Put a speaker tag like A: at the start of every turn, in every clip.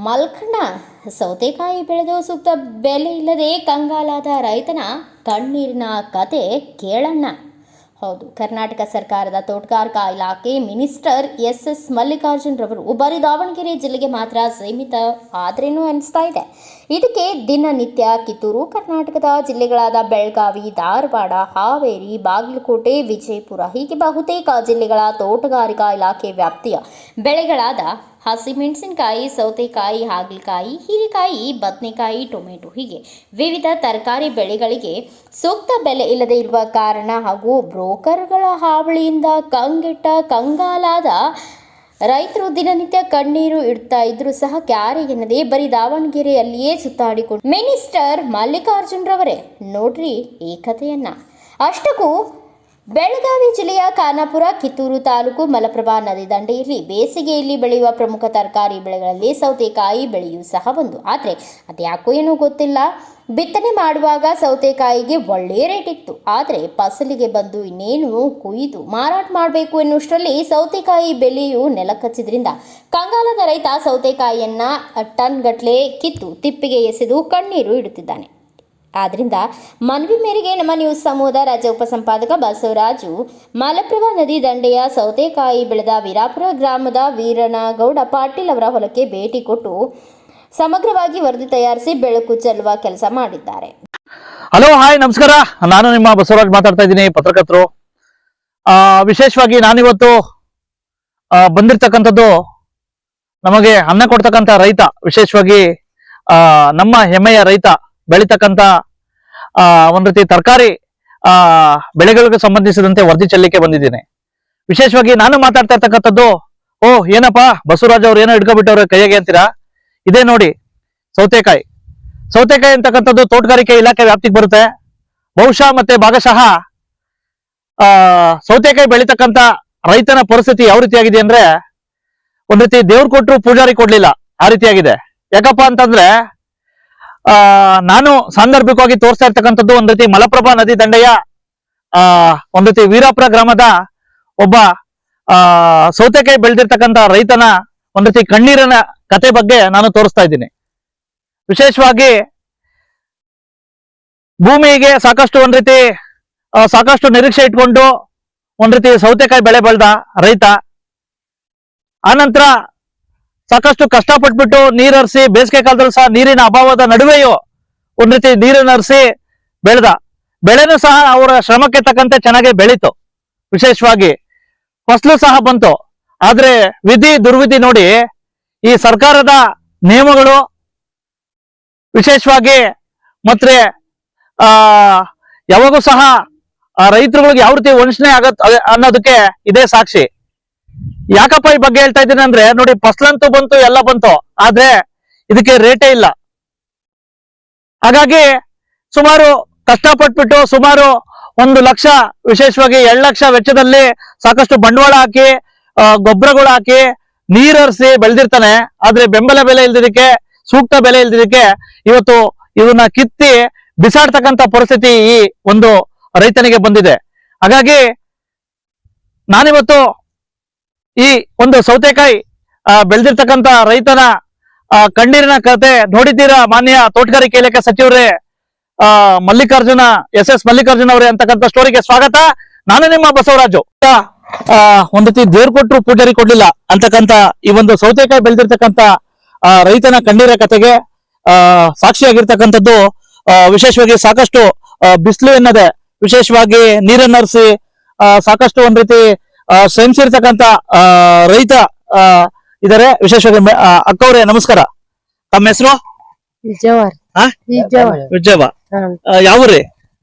A: ಮಲ್ಕಣ್ಣ ಸೌತೆಕಾಯಿ ಬೆಳೆದು ಸೂಕ್ತ ಬೆಲೆ ಇಲ್ಲದೆ ಕಂಗಾಲಾದ ರೈತನ ಕಣ್ಣೀರಿನ ಕತೆ ಕೇಳಣ್ಣ. ಹೌದು, ಕರ್ನಾಟಕ ಸರ್ಕಾರದ ತೋಟಗಾರಿಕಾ ಇಲಾಖೆ ಮಿನಿಸ್ಟರ್ ಎಸ್ ಮಲ್ಲಿಕಾರ್ಜುನ್ ರವರು ಬರೀ ದಾವಣಗೆರೆ ಜಿಲ್ಲೆಗೆ ಮಾತ್ರ ಸೀಮಿತ ಆದ್ರೇನು ಅನಿಸ್ತಾ ಇದೆ. ಇದಕ್ಕೆ ದಿನನಿತ್ಯ ಕಿತ್ತೂರು ಕರ್ನಾಟಕದ ಜಿಲ್ಲೆಗಳಾದ ಬೆಳಗಾವಿ, ಧಾರವಾಡ, ಹಾವೇರಿ, ಬಾಗಲಕೋಟೆ, ವಿಜಯಪುರ ಹೀಗೆ ಬಹುತೇಕ ಜಿಲ್ಲೆಗಳ ತೋಟಗಾರಿಕಾ ಇಲಾಖೆ ವ್ಯಾಪ್ತಿಯ ಬೆಳೆಗಳಾದ ಹಸಿಮೆಣಸಿನಕಾಯಿ, ಸೌತೆಕಾಯಿ, ಹಾಗಲಕಾಯಿ, ಹೀರೆಕಾಯಿ, ಬದನೆಕಾಯಿ, ಟೊಮೆಟೊ ಹೀಗೆ ವಿವಿಧ ತರಕಾರಿ ಬೆಳೆಗಳಿಗೆ ಸೂಕ್ತ ಬೆಲೆ ಇಲ್ಲದೆ ಇರುವ ಕಾರಣ ಹಾಗೂ ಬ್ರೋಕರ್ಗಳ ಹಾವಳಿಯಿಂದ ಕಂಗೆಟ್ಟ ಕಂಗಾಲಾದ ರೈತರು ದಿನನಿತ್ಯ ಕಣ್ಣೀರು ಇಡ್ತಾ ಇದ್ರು ಸಹ ಕ್ಯಾರೆ ಎನ್ನದೆ ಬರೀ ದಾವಣಗೆರೆಯಲ್ಲಿಯೇ ಸುತ್ತಾಡಿಕೊಂಡು ಮಿನಿಸ್ಟರ್ ಮಲ್ಲಿಕಾರ್ಜುನ್ ರವರೇ ನೋಡ್ರಿ ಈ ಕಥೆಯನ್ನ. ಅಷ್ಟಕ್ಕೂ ಬೆಳಗಾವಿ ಜಿಲ್ಲೆಯ ಖಾನಾಪುರ, ಕಿತ್ತೂರು ತಾಲೂಕು ಮಲಪ್ರಭಾ ನದಿ ದಂಡೆಯಲ್ಲಿ ಬೇಸಿಗೆಯಲ್ಲಿ ಬೆಳೆಯುವ ಪ್ರಮುಖ ತರಕಾರಿ ಬೆಳೆಗಳಲ್ಲಿ ಸೌತೆಕಾಯಿ ಬೆಳೆಯೂ ಸಹ ಒಂದು. ಆದರೆ ಅದ್ಯಾಕೋ ಏನೋ ಗೊತ್ತಿಲ್ಲ, ಬಿತ್ತನೆ ಮಾಡುವಾಗ ಸೌತೆಕಾಯಿಗೆ ಒಳ್ಳೆಯ ರೇಟ್ ಇತ್ತು. ಆದರೆ ಫಸಲಿಗೆ ಬಂದು ಇನ್ನೇನು ಕುಯ್ದು ಮಾರಾಟ ಮಾಡಬೇಕು ಎನ್ನುವಷ್ಟರಲ್ಲಿ ಸೌತೆಕಾಯಿ ಬೆಲೆಯು ನೆಲಕಚ್ಚಿದ್ರಿಂದ ಕಂಗಾಲದ ರೈತ ಸೌತೆಕಾಯಿಯನ್ನ ಟನ್ ಗಟ್ಟಲೆ ಕಿತ್ತು ತಿಪ್ಪಿಗೆ ಎಸೆದು ಕಣ್ಣೀರು ಇಡುತ್ತಿದ್ದಾನೆ. ಆದ್ದರಿಂದ ಮನವಿ ಮೇರೆಗೆ ನಮ್ಮ ನ್ಯೂಸ್ ಸಮೂಹದ ರಾಜ್ಯ ಉಪಸಂಪಾದಕ ಬಸವರಾಜು ಮಲಪ್ರಭಾ ನದಿ ದಂಡೆಯ ಸೌತೆಕಾಯಿ ಬೆಳೆದ ವೀರಾಪುರ ಗ್ರಾಮದ ವೀರನಗೌಡ ಪಾಟೀಲ್ ಅವರ ಹೊಲಕ್ಕೆ ಭೇಟಿ ಕೊಟ್ಟು ಸಮಗ್ರವಾಗಿ ವರದಿ ತಯಾರಿಸಿ ಬೆಳಕು ಚೆಲ್ಲುವ ಕೆಲಸ ಮಾಡಿದ್ದಾರೆ.
B: ಹಲೋ, ಹಾಯ್, ನಮಸ್ಕಾರ. ನಾನು ನಿಮ್ಮ ಬಸವರಾಜ್ ಮಾತಾಡ್ತಾ ಇದ್ದೀನಿ, ಪತ್ರಕರ್ತರು. ವಿಶೇಷವಾಗಿ ನಾನಿವತ್ತು ಬಂದಿರ್ತಕ್ಕಂಥದ್ದು ನಮಗೆ ಅನ್ನ ಕೊಡ್ತಕ್ಕಂಥ ರೈತ, ವಿಶೇಷವಾಗಿ ನಮ್ಮ ಹೆಮ್ಮೆಯ ರೈತ ಬೆಳೀತಕ್ಕಂಥ ಒಂದ್ ರೀತಿ ತರಕಾರಿ ಬೆಳೆಗಳಿಗೆ ಸಂಬಂಧಿಸಿದಂತೆ ವರದಿ ಚೆಲ್ಲಲಿಕ್ಕೆ ಬಂದಿದ್ದೀನಿ. ವಿಶೇಷವಾಗಿ ನಾನು ಮಾತಾಡ್ತಾ ಇರ್ತಕ್ಕಂಥದ್ದು, ಏನಪ್ಪಾ ಬಸವರಾಜ್ ಅವ್ರು ಏನೋ ಹಿಡ್ಕೊಬಿಟ್ಟವ್ರೆ ಕೈಯಾಗೆ ಅಂತೀರಾ, ಇದೇ ನೋಡಿ ಸೌತೆಕಾಯಿ. ಸೌತೆಕಾಯಿ ಅಂತಕ್ಕಂಥದ್ದು ತೋಟಗಾರಿಕೆ ಇಲಾಖೆ ವ್ಯಾಪ್ತಿಗೆ ಬರುತ್ತೆ. ಬಹುಶಃ ಮತ್ತೆ ಭಾಗಶಃ ಸೌತೆಕಾಯಿ ಬೆಳೀತಕ್ಕಂಥ ರೈತನ ಪರಿಸ್ಥಿತಿ ಯಾವ ರೀತಿಯಾಗಿದೆ ಅಂದ್ರೆ, ಒಂದ್ ರೀತಿ ದೇವ್ರು ಕೊಟ್ರು ಪೂಜಾರಿ ಕೊಡ್ಲಿಲ್ಲ ಆ ರೀತಿಯಾಗಿದೆ. ಯಾಕಪ್ಪ ಅಂತಂದ್ರೆ ನಾನು ಸಾಂದರ್ಭಿಕವಾಗಿ ತೋರಿಸ್ತಾ ಇರ್ತಕ್ಕಂಥದ್ದು ಒಂದ್ ರೀತಿ ಮಲಪ್ರಭಾ ನದಿ ದಂಡೆಯ ಒಂದ್ ರೀತಿ ವೀರಾಪುರ ಗ್ರಾಮದ ಒಬ್ಬ ಸೌತೆಕಾಯಿ ಬೆಳೆದಿರ್ತಕ್ಕಂಥ ರೈತನ ಒಂದ್ ರೀತಿ ಕಣ್ಣೀರಿನ ಕತೆ ಬಗ್ಗೆ ನಾನು ತೋರಿಸ್ತಾ ಇದ್ದೀನಿ. ವಿಶೇಷವಾಗಿ ಭೂಮಿಗೆ ಸಾಕಷ್ಟು ಒಂದ್ ರೀತಿ ಸಾಕಷ್ಟು ನಿರೀಕ್ಷೆ ಇಟ್ಕೊಂಡು ಒಂದ್ ರೀತಿ ಸೌತೆಕಾಯಿ ಬೆಳೆ ಬೆಳೆದ ರೈತ, ಆನಂತರ ಸಾಕಷ್ಟು ಕಷ್ಟಪಟ್ಬಿಟ್ಟು ನೀರರಿಸಿ, ಬೇಸಿಗೆ ಕಾಲದಲ್ಲೂ ಸಹ ನೀರಿನ ಅಭಾವದ ನಡುವೆಯೂ ಒಂದ್ ರೀತಿ ನೀರನ್ನು ಹರಿಸಿ ಬೆಳೆದ ಬೆಳೆನೂ ಸಹ ಅವರ ಶ್ರಮಕ್ಕೆ ತಕ್ಕಂತೆ ಚೆನ್ನಾಗಿ ಬೆಳೀತು. ವಿಶೇಷವಾಗಿ ಫಸಲು ಸಹ ಬಂತು. ಆದ್ರೆ ವಿಧಿ ದುರ್ವಿಧಿ ನೋಡಿ, ಈ ಸರ್ಕಾರದ ನಿಯಮಗಳು ವಿಶೇಷವಾಗಿ ಮತ್ತೆ ಯಾವಾಗೂ ಸಹ ರೈತರುಗಳಿಗೆ ಯಾವ ರೀತಿ ವಂಚನೆ ಆಗತ್ ಅನ್ನೋದಕ್ಕೆ ಇದೇ ಸಾಕ್ಷಿ. ಯಾಕಪ್ಪ ಈ ಬಗ್ಗೆ ಹೇಳ್ತಾ ಇದ್ದೀನಿ ಅಂದ್ರೆ, ನೋಡಿ, ಫಸಲಂತೂ ಬಂತು, ಎಲ್ಲ ಬಂತು, ಆದ್ರೆ ಇದಕ್ಕೆ ರೇಟೇ ಇಲ್ಲ. ಹಾಗಾಗಿ ಸುಮಾರು ಕಷ್ಟಪಟ್ಬಿಟ್ಟು ಸುಮಾರು 1 ಲಕ್ಷ, ವಿಶೇಷವಾಗಿ 2 ಲಕ್ಷ ವೆಚ್ಚದಲ್ಲಿ ಸಾಕಷ್ಟು ಬಂಡವಾಳ ಹಾಕಿ ಗೊಬ್ಬರಗಳು ಹಾಕಿ ನೀರರಿಸಿ ಬೆಳೆದಿರ್ತಾನೆ. ಆದ್ರೆ ಬೆಂಬಲ ಬೆಲೆ ಇಲ್ದಿದ್ದಕ್ಕೆ, ಸೂಕ್ತ ಬೆಲೆ ಇಲ್ದಿದ್ದಕ್ಕೆ ಇವತ್ತು ಇದನ್ನ ಕಿತ್ತಿ ಬಿಸಾಡ್ತಕ್ಕಂಥ ಪರಿಸ್ಥಿತಿ ಈ ಒಂದು ರೈತನಿಗೆ ಬಂದಿದೆ. ಹಾಗಾಗಿ ನಾನಿವತ್ತು ಈ ಒಂದು ಸೌತೆಕಾಯಿ ಬೆಳೆದಿರ್ತಕ್ಕಂಥ ರೈತನ ಕಣ್ಣೀರಿನ ಕತೆ ನೋಡಿದ್ದೀರಾ. ಮಾನ್ಯ ತೋಟಗಾರಿಕೆ ಇಲಾಖೆ ಸಚಿವರೇ ಮಲ್ಲಿಕಾರ್ಜುನ ಎಸ್ ಮಲ್ಲಿಕಾರ್ಜುನ ಅವರೇ ಅಂತಕ್ಕಂಥ ಸ್ಟೋರಿಗೆ ಸ್ವಾಗತ. ನಾನು ನಿಮ್ಮ ಬಸವರಾಜು. ಒಂದ್ ರೀತಿ ದೇವ್ರು ಕೊಟ್ರು ಪೂಜಾರಿ ಕೊಡ್ಲಿಲ್ಲ ಅಂತಕ್ಕಂಥ ಈ ಒಂದು ಸೌತೆಕಾಯಿ ಬೆಳೆದಿರ್ತಕ್ಕಂಥ ರೈತನ ಕಣ್ಣೀರ ಕತೆಗೆ ಸಾಕ್ಷಿಯಾಗಿರ್ತಕ್ಕಂಥದ್ದು. ವಿಶೇಷವಾಗಿ ಸಾಕಷ್ಟು ಬಿಸಿಲು ಎನ್ನದೆ, ವಿಶೇಷವಾಗಿ ನೀರನ್ನು ಹರಿಸಿ ಸಾಕಷ್ಟು ಒಂದ್ ರೀತಿ ಶ್ರಮಿಸಿರ್ತಕ್ಕಂಥ ರೈತ ಇದಾರೆ. ವಿಶೇಷವಾಗಿ ಅಕ್ಕವ್ರೆ, ನಮಸ್ಕಾರ. ತಮ್ಮ ಹೆಸರು? ವಿಜಯವ. ಯಾವ್ರಿ?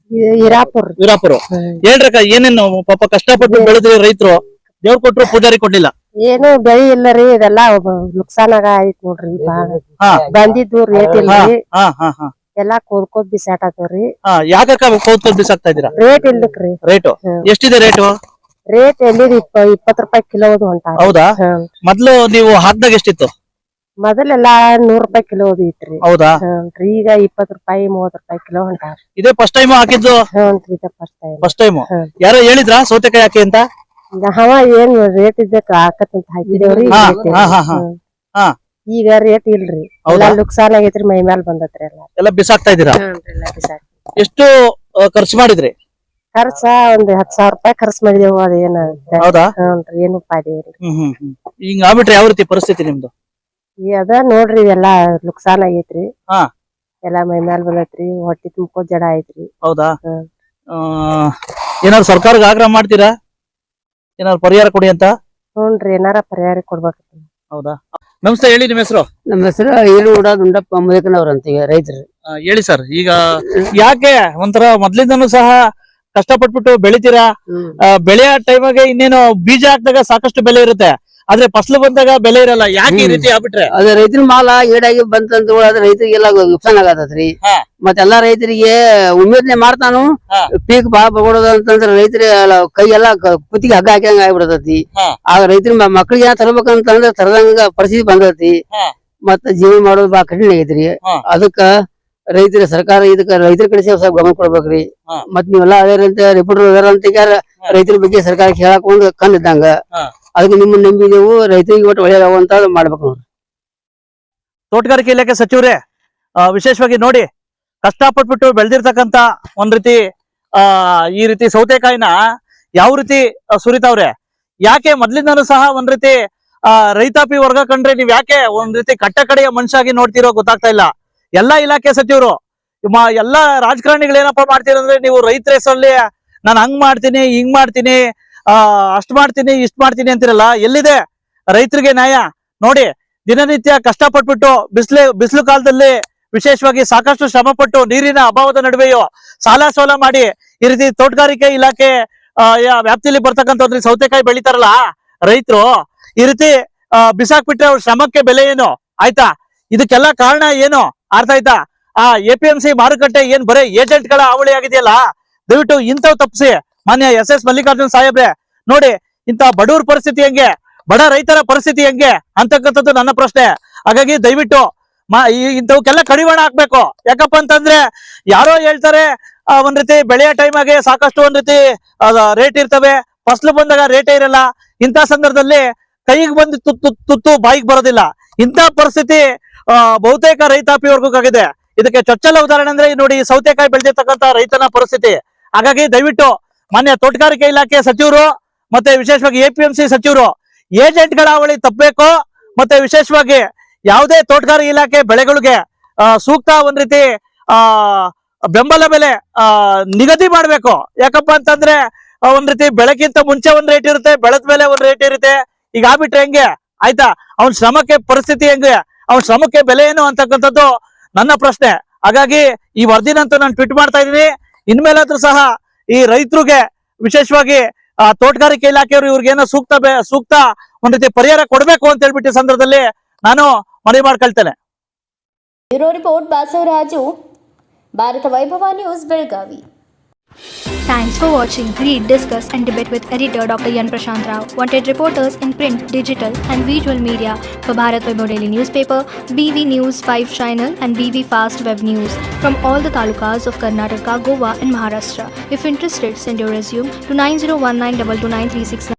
B: ವೀರಾಪುರ. ಹೇಳ್ರಕ್ಕ, ಏನೇನು ಪಾಪ ಕಷ್ಟಪಟ್ಟು ಬೆಳೆದ್ರಿ ರೈತರು, ದೇವ್ರು ಕೊಟ್ರು ಪೂಜಾರಿ ಕೊಡ್ಲಿಲ್ಲ.
C: ಏನು ಬೆಳಿ ಇಲ್ಲರಿ, ಇದೆಲ್ಲಾ ನುಕ್ಸಾನಾಗ ಆಯ್ತು ನೋಡ್ರಿ. ಬಂದಿದ್ದು ರೇಟ್ ಇಲ್ರಿ, ಎಲ್ಲಾ ಕೋದ್ಕೋದ್ ಬಿಸಾಟತ್ವ್ರಿ.
B: ಯಾಕಕ್ಕ ಕೋದ್ಕೋದ್ ಬಿಸಾಕ್ತಾ ಇದೀರಾ?
C: ರೇಟ್ ಇಲ್ಲಕ್ರಿ.
B: ರೇಟು ಎಷ್ಟಿದೆ?
C: ರೇಟ್ ಎಲ್ಲಿ 20 ರೂಪಾಯಿ ಕಿಲೋ ಹೊಂಟ.
B: ಹೌದಾ? ಮೊದ್ಲು ನೀವು ಹಾಕ್ದಾಗ ಎಷ್ಟಿತ್ತು?
C: ಮೊದಲೆಲ್ಲಾ 100 ರೂಪಾಯಿ ಕಿಲೋ ಇತ್ರಿ.
B: ಹೌದಾ?
C: ಈಗ 20 ರೂಪಾಯಿ 30 ರೂಪಾಯಿ ಕಿಲೋ ಹೊಂಟ.
B: ಇದೇ ಫಸ್ಟ್ ಟೈಮ್ ಹಾಕಿದ್ದು? First time. ಯಾರೋ ಹೇಳಿದ್ರಾ ಸೌತೆಕಾಯಿ ಹಾಕಿ ಅಂತ?
C: ಏನ್ ರೇಟ್ ಇದ್ದಕ್ಕ ಹಾಕತ್ತಂತ ಹಾಕಿದೇವ್ರಿ. ಈಗ ರೇಟ್ ಇಲ್ರಿ
B: ಹೌದಾ?
C: ಎಲ್ಲಾ ನುಕ್ಸಾನ್ ಆಗೈತ್ರಿ ಮೈ ಮ್ಯಾಲ್ ಬಂದತ್ರಿ
B: ಎಲ್ಲ ಬಿಸಾಕ್ತಾ ಇದ್ದೀರಾ? ಎಷ್ಟು ಖರ್ಚು ಮಾಡಿದ್ರಿ?
C: ಖರ್ಚ ಒಂದ್ 10,000 ರೂಪಾಯಿ ಖರ್ಚು ಮಾಡಿದೆವು ಅದೇನ
B: ಹೌದಾ?
C: ಹ್ಞೂನ್ರಿ ಏನು ಉಪಾಧಿ ಇಲ್ರಿ
B: ಹಿಂಗ ಆಗ್ಬಿಟ್ರೆ ಯಾವ ರೀತಿ ಪರಿಸ್ಥಿತಿ ನಿಮ್ದು?
C: ಈ ಅದ ನೋಡ್ರಿ ಎಲ್ಲಾ ನುಕ್ಸಾನ್ ಆಗೈತ್ರಿ.
B: ಹಾ.
C: ಎಲ್ಲಾ ಮೈ ಮ್ಯಾಲ್ ಬಂದತ್ರಿ ಹೊಟ್ಟಿ ತುಂಬ್ಕೋ ಜಡ ಐತ್ರಿ.
B: ಹೌದಾ?
C: ಹ್ಮ್.
B: ಏನಾದ್ರು ಸರ್ಕಾರಕ್ಕೆ ಆಗ್ರಹ ಮಾಡ್ತೀರಾ ಏನಾದ್ರು ಪರಿಹಾರ ಕೊಡಿ ಅಂತ?
C: ಹ್ಞೂನ್ರಿ ಏನಾರ ಪರಿಹಾರ ಕೊಡ್ಬೇಕು.
B: ಹೌದಾ? ನಮಸ್ತೆ, ಹೇಳಿ ನಿಮ್ಮ ಹೆಸರು?
D: ನಮ್ಮ ಹೆಸರು ಈರುಗೌಡ ದುಂಡಪ್ಪ ಮುದಕನವ್ರ ಅಂತೀವಿ, ರೈತರು.
B: ಹೇಳಿ ಸರ್, ಈಗ ಯಾಕೆ ಒಂಥರ ಮೊದ್ಲಿಂದನೂ ಸಹ ಕಷ್ಟಪಟ್ಬಿಟ್ಟು ಬೆಳಿತೀರಾ, ಬೆಳೆಯ ಟೈಮಾಗೆ ಇನ್ನೇನು ಬೀಜ ಹಾಕಿದಾಗ ಸಾಕಷ್ಟು ಬೆಲೆ ಇರುತ್ತೆ, ಆದ್ರೆ ಫಸಲು ಬಂದಾಗ ಬೆಲೆ ಇರಲ್ಲ, ಯಾಕೆ ಈ ರೀತಿ ಆಗ್ಬಿಟ್ರೆ?
D: ಅದ ರೈತರ ಮಾಲ ಏಡಾಗಿ ಬಂತಂತ ಅದ್ರ ರೈತರಿಗೆಲ್ಲ ನುಕ್ಸಾನ್ ಆಗತೈತ್ರಿ. ಮತ್ತೆಲ್ಲಾ ರೈತರಿಗೆ ಉಮೇದ್ನೆ ಮಾಡ್ತಾನು ಪೀಕ್ ಬಾಳ ಬಗೊಡೋದು ಅಂತಂದ್ರ ರೈತರ ಕೈ ಎಲ್ಲಾ ಕುತ್ತಿಗೆ ಹಗ್ಗ ಹಾಕಂಗ ಆಗ್ಬಿಡತೈತಿ. ಆಗ ರೈತರ ಮಕ್ಳಿಗೆ ಏನ ತರಬೇಕಂತಂದ್ರ ತರದಂಗ ಪರಿಸ್ಥಿತಿ ಬಂದೈತಿ. ಮತ್ತ ಜೀವನ ಮಾಡೋದು ಬಾಳ ಕಠಿಣ ಆಗೈತ್ರಿ. ಅದಕ್ಕ ರೈತರ ಸರ್ಕಾರ ಇದಕ್ಕ ರೈತರ ಕಡೆ ಸ್ವಲ್ಪ ಗಮನ ಕೊಡ್ಬೇಕ್ರಿ. ಮತ್ ನೀವೆಲ್ಲಾ ಅದೇ ರಿಪೋರ್ಟರ್ ಅಂತ ರೈತರ ಬಗ್ಗೆ ಸರ್ಕಾರಕ್ಕೆ ಹೇಳಕೊಂಡ್ ಕಂಡಿದ್ದಂಗ ಅದಕ್ಕೆ ನಿಮ್ಮನ್ನ ನಂಬಿದೆವು. ರೈತರಿಗೆ ಒಟ್ಟು ಒಳ್ಳೆಯದಾಗುವಂತ ಮಾಡ್ಬೇಕು ನೋಡ್ರಿ.
B: ತೋಟಗಾರಿಕೆ ಇಲಾಖೆ ಸಚಿವರೇ, ವಿಶೇಷವಾಗಿ ನೋಡಿ, ಕಷ್ಟಪಟ್ಬಿಟ್ಟು ಬೆಳೆದಿರ್ತಕ್ಕಂತ ಒಂದ್ ರೀತಿ ಈ ರೀತಿ ಸೌತೆಕಾಯಿನ ಯಾವ ರೀತಿ ಸುರಿತಾವ್ರೆ, ಯಾಕೆ ಮೊದ್ಲಿಂದನೂ ಸಹ ಒಂದ್ ರೀತಿ ರೈತಾಪಿ ವರ್ಗ ಕಂಡ್ರೆ ನೀವ್ ಯಾಕೆ ಒಂದ್ ರೀತಿ ಕಟ್ಟ ಕಡೆಯ ಮನುಷ್ಯಾಗಿ ನೋಡ್ತಿರೋ ಗೊತ್ತಾಗ್ತಾ ಇಲ್ಲ. ಎಲ್ಲಾ ಇಲಾಖೆ ಸಚಿವರು, ಎಲ್ಲಾ ರಾಜಕಾರಣಿಗಳು ಏನಪ್ಪಾ ಮಾಡ್ತೀರಂದ್ರೆ, ನೀವು ರೈತರ ಹೆಸರಲ್ಲಿ ನಾನು ಹಂಗ್ ಮಾಡ್ತೀನಿ, ಹಿಂಗ್ ಮಾಡ್ತೀನಿ, ಅಷ್ಟ್ ಮಾಡ್ತೀನಿ, ಇಷ್ಟ್ ಮಾಡ್ತೀನಿ ಅಂತಿರಲ್ಲ. ಎಲ್ಲಿದೆ ರೈತರಿಗೆ ನ್ಯಾಯ? ನೋಡಿ, ದಿನನಿತ್ಯ ಕಷ್ಟಪಟ್ಬಿಟ್ಟು ಬಿಸಿಲು ಕಾಲದಲ್ಲಿ ವಿಶೇಷವಾಗಿ ಸಾಕಷ್ಟು ಶ್ರಮ ಪಟ್ಟು ನೀರಿನ ಅಭಾವದ ನಡುವೆಯೋ ಸಾಲ ಸೋಲ ಮಾಡಿ ಈ ರೀತಿ ತೋಟಗಾರಿಕೆ ಇಲಾಖೆ ವ್ಯಾಪ್ತಿಯಲ್ಲಿ ಬರ್ತಕ್ಕಂಥ ಸೌತೆಕಾಯಿ ಬೆಳಿತಾರಲ್ಲ ರೈತರು, ಈ ರೀತಿ ಬಿಸಾಕ್ಬಿಟ್ರೆ ಅವ್ರ ಶ್ರಮಕ್ಕೆ ಬೆಲೆ ಏನು? ಆಯ್ತಾ? ಇದಕ್ಕೆಲ್ಲ ಕಾರಣ ಏನು ಅರ್ಥ ಆಯ್ತಾ? APMC ಮಾರುಕಟ್ಟೆ ಏನ್ ಬರೇ ಏಜೆಂಟ್ ಗಳ ಹಾವಳಿ ಆಗಿದೆಯಲ್ಲ, ದಯವಿಟ್ಟು ಇಂಥವ್ ತಪ್ಪಿಸಿ. ಮಾನ್ಯ SS ಮಲ್ಲಿಕಾರ್ಜುನ್ ಸಾಹೇಬ್ರೆ, ನೋಡಿ, ಇಂಥ ಬಡವ್ರ ಪರಿಸ್ಥಿತಿ ಹೆಂಗೆ, ಬಡ ರೈತರ ಪರಿಸ್ಥಿತಿ ಹೆಂಗೆ ಅಂತಕ್ಕಂಥದ್ದು ನನ್ನ ಪ್ರಶ್ನೆ. ಹಾಗಾಗಿ ದಯವಿಟ್ಟು ಇಂಥವಕ್ಕೆಲ್ಲ ಕಡಿವಾಣ ಹಾಕ್ಬೇಕು. ಯಾಕಪ್ಪ ಅಂತಂದ್ರೆ ಯಾರೋ ಹೇಳ್ತಾರೆ ಒಂದ್ ರೀತಿ ಬೆಳೆಯ ಟೈಮ್ ಆಗಿ ಸಾಕಷ್ಟು ಒಂದ್ ರೀತಿ ರೇಟ್ ಇರ್ತವೆ, ಫಸಲು ಬಂದಾಗ ರೇಟೇ ಇರಲ್ಲ. ಇಂಥ ಸಂದರ್ಭದಲ್ಲಿ ಕೈಗೆ ಬಂದು ತುತ್ತು ಬಾಯಿಗೆ ಬರೋದಿಲ್ಲ. ಇಂಥ ಪರಿಸ್ಥಿತಿ ಬಹುತೇಕ ರೈತಾಪಿ ವರ್ಗಕ್ಕಾಗಿದೆ. ಇದಕ್ಕೆ ಚೊಚ್ಚಲ ಉದಾಹರಣೆ ಅಂದ್ರೆ ನೋಡಿ, ಸೌತೆಕಾಯಿ ಬೆಳೆದಿರ್ತಕ್ಕಂಥ ರೈತನ ಪರಿಸ್ಥಿತಿ. ಹಾಗಾಗಿ ದಯವಿಟ್ಟು ಮಾನ್ಯ ತೋಟಗಾರಿಕೆ ಇಲಾಖೆ ಸಚಿವರು ಮತ್ತೆ ವಿಶೇಷವಾಗಿ APMC ಸಚಿವರು ಏಜೆಂಟ್ ಗಳ ಹಾವಳಿ ತಪ್ಪಬೇಕು. ಮತ್ತೆ ವಿಶೇಷವಾಗಿ ಯಾವುದೇ ತೋಟಗಾರಿಕೆ ಇಲಾಖೆ ಬೆಳೆಗಳಿಗೆ ಸೂಕ್ತ ಒಂದ್ ರೀತಿ ಬೆಂಬಲ ಬೆಲೆ ನಿಗದಿ ಮಾಡ್ಬೇಕು. ಯಾಕಪ್ಪ ಅಂತಂದ್ರೆ ಒಂದ್ ರೀತಿ ಬೆಳೆಗಿಂತ ಮುಂಚೆ ಒಂದ್ ರೇಟ್ ಇರುತ್ತೆ, ಬೆಳೆದ ಮೇಲೆ ಒಂದ್ ರೇಟ್ ಇರುತ್ತೆ. ಈಗ ಆಗ್ಬಿಟ್ರೆ ಹೆಂಗೆ? ಆಯ್ತಾ? ಅವನ್ ಶ್ರಮಕ್ಕೆ ಪರಿಸ್ಥಿತಿ ಹೆಂಗೆ, ಅವನ್ ಶ್ರಮಕ್ಕೆ ಬೆಲೆ ಏನು ಅಂತಕ್ಕಂಥದ್ದು ನನ್ನ ಪ್ರಶ್ನೆ. ಹಾಗಾಗಿ ಈ ವರದಿನಂತೂ ನಾನು ಟ್ವೀಟ್ ಮಾಡ್ತಾ ಇದೀನಿ. ಇನ್ಮೇಲಾದ್ರೂ ಸಹ ಈ ರೈತರಿಗೆ ವಿಶೇಷವಾಗಿ ತೋಟಗಾರಿಕೆ ಇಲಾಖೆಯವರು ಇವ್ರಿಗೇನೋ ಸೂಕ್ತ ಒಂದ್ ರೀತಿ ಪರಿಹಾರ ಕೊಡ್ಬೇಕು ಅಂತ ಹೇಳ್ಬಿಟ್ಟು ಸಂದರ್ಭದಲ್ಲಿ ನಾನು ಮನವಿ ಮಾಡ್ಕೊಳ್ತೇನೆ.
A: ಬ್ಯೂರೋ ರಿಪೋರ್ಟ್ ಬಾಸವರಾಜು, ಭಾರತ ವೈಭವ news, Belagavi.
E: Thanks for watching. Read, discuss and debate with editor Dr. Yan Prashant Rao. Wanted reporters in print, digital and visual media for Bharat Vaibhav Daily Newspaper, BV News 5 Channel and BV Fast Web News from all the talukas of Karnataka, Goa and Maharashtra. If interested, send your resume to 9019229369.